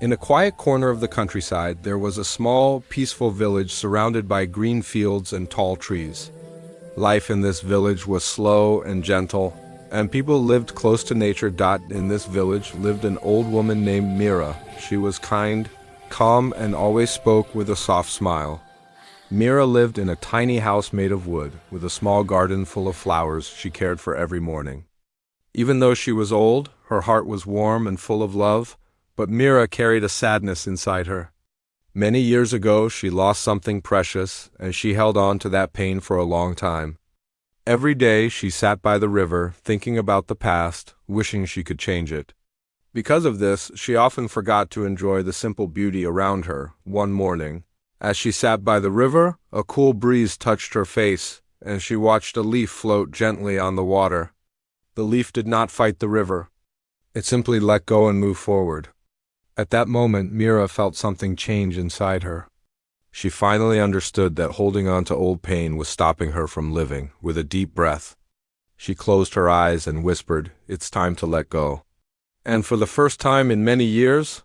In a quiet corner of the countryside, there was a small, peaceful village surrounded by green fields and tall trees. Life in this village was slow and gentle, and people lived close to nature. In this village lived an old woman named Mira. She was kind, calm, and always spoke with a soft smile. Mira lived in a tiny house made of wood, with a small garden full of flowers she cared for every morning. Even though she was old, her heart was warm and full of love, but Mira carried a sadness inside her. Many years ago, she lost something precious, and she held on to that pain for a long time. Every day, she sat by the river, thinking about the past, wishing she could change it. Because of this, she often forgot to enjoy the simple beauty around her. One morning, as she sat by the river, a cool breeze touched her face, and she watched a leaf float gently on the water. The leaf did not fight the river. It simply let go and moved forward. At that moment, Mira felt something change inside her. She finally understood that holding on to old pain was stopping her from living. With a deep breath, she closed her eyes and whispered, "It's time to let go." And for the first time in many years,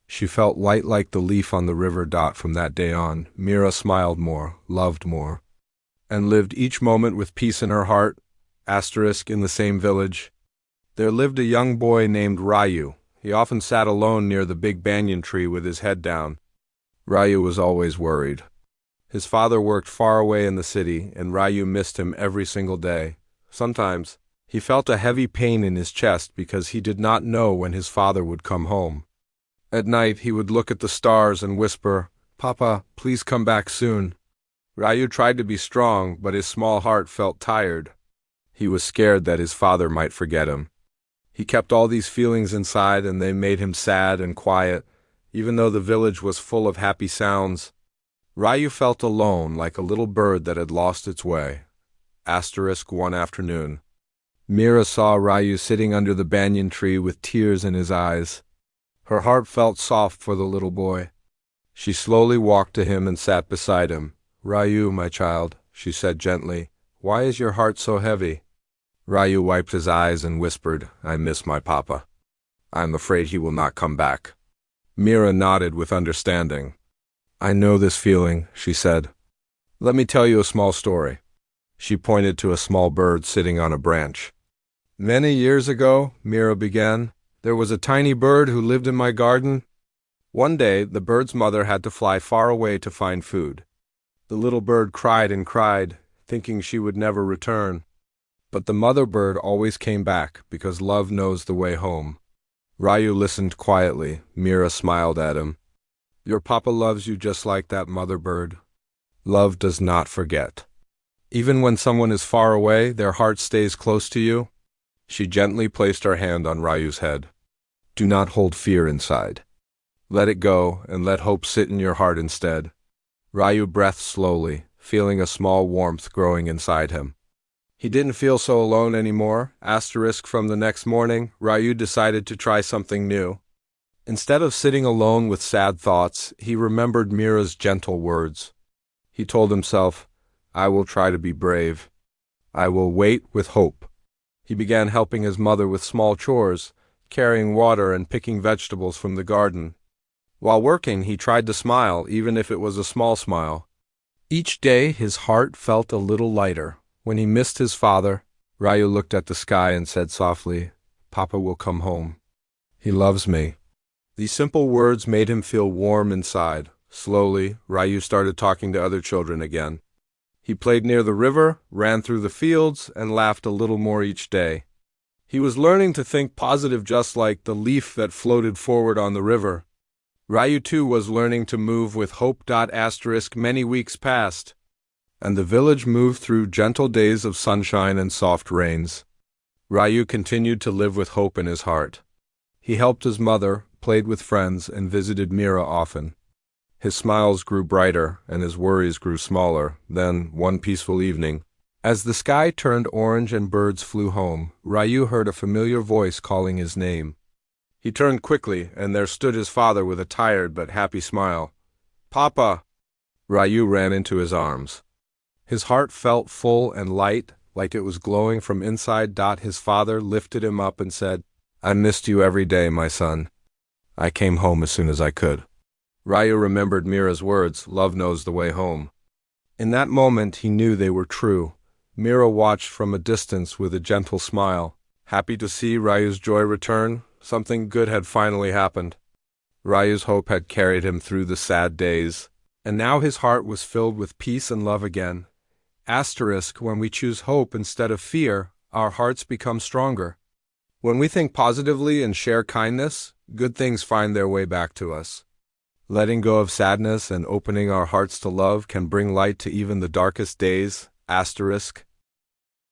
she felt light like the leaf on the river. From that day on, Mira smiled more, loved more, and lived each moment with peace in her heart. In the same village, there lived a young boy named Ryu. He often sat alone near the big banyan tree with his head down. Ryu was always worried. His father worked far away in the city, and Ryu missed him every single day. Sometimes, he felt a heavy pain in his chest because he did not know when his father would come home. At night, he would look at the stars and whisper, "Papa, please come back soon." Ryu tried to be strong, but his small heart felt tired. He was scared that his father might forget him. He kept all these feelings inside, and they made him sad and quiet, even though the village was full of happy sounds. Ryu felt alone, like a little bird that had lost its way. One afternoon, Mira saw Ryu sitting under the banyan tree with tears in his eyes. Her heart felt soft for the little boy. She slowly walked to him and sat beside him. "Ryu, my child," she said gently, "why is your heart so heavy?" Ryu wiped his eyes and whispered, "I miss my papa. I'm afraid he will not come back." Mira nodded with understanding. "I know this feeling," she said. "Let me tell you a small story." She pointed to a small bird sitting on a branch. "Many years ago," Mira began, "there was a tiny bird who lived in my garden. One day, the bird's mother had to fly far away to find food. The little bird cried and cried, thinking she would never return. But the mother bird always came back, because love knows the way home." Ryu listened quietly. Mira smiled at him. "Your papa loves you just like that mother bird. Love does not forget. Even when someone is far away, their heart stays close to you." She gently placed her hand on Ryu's head. "Do not hold fear inside. Let it go, and let hope sit in your heart instead." Ryu breathed slowly, feeling a small warmth growing inside him. He didn't feel so alone anymore. From the next morning, Ryu decided to try something new. Instead of sitting alone with sad thoughts, he remembered Mira's gentle words. He told himself, "I will try to be brave. I will wait with hope." He began helping his mother with small chores, carrying water and picking vegetables from the garden. While working, he tried to smile, even if it was a small smile. Each day, his heart felt a little lighter. When he missed his father, Ryu looked at the sky and said softly, "Papa will come home. He loves me." These simple words made him feel warm inside. Slowly, Ryu started talking to other children again. He played near the river, ran through the fields, and laughed a little more each day. He was learning to think positive, just like the leaf that floated forward on the river. Ryu too was learning to move with hope. Many weeks passed, and the village moved through gentle days of sunshine and soft rains. Ryu continued to live with hope in his heart. He helped his mother, played with friends, and visited Mira often. His smiles grew brighter, and his worries grew smaller. Then, one peaceful evening, as the sky turned orange and birds flew home, Ryu heard a familiar voice calling his name. He turned quickly, and there stood his father with a tired but happy smile. "Papa!" Ryu ran into his arms. His heart felt full and light, like it was glowing from inside. His father lifted him up and said, "I missed you every day, my son. I came home as soon as I could. Ryu remembered Mira's words, love knows the way home. In that moment he knew they were true. Mira watched from a distance with a gentle smile. Happy to see Ryu's joy return, something good had finally happened. Ryu's hope had carried him through the sad days, and now his heart was filled with peace and love again. Asterisk, when we choose hope instead of fear, our hearts become stronger. When we think positively and share kindness, good things find their way back to us. Letting go of sadness and opening our hearts to love can bring light to even the darkest days. Asterisk.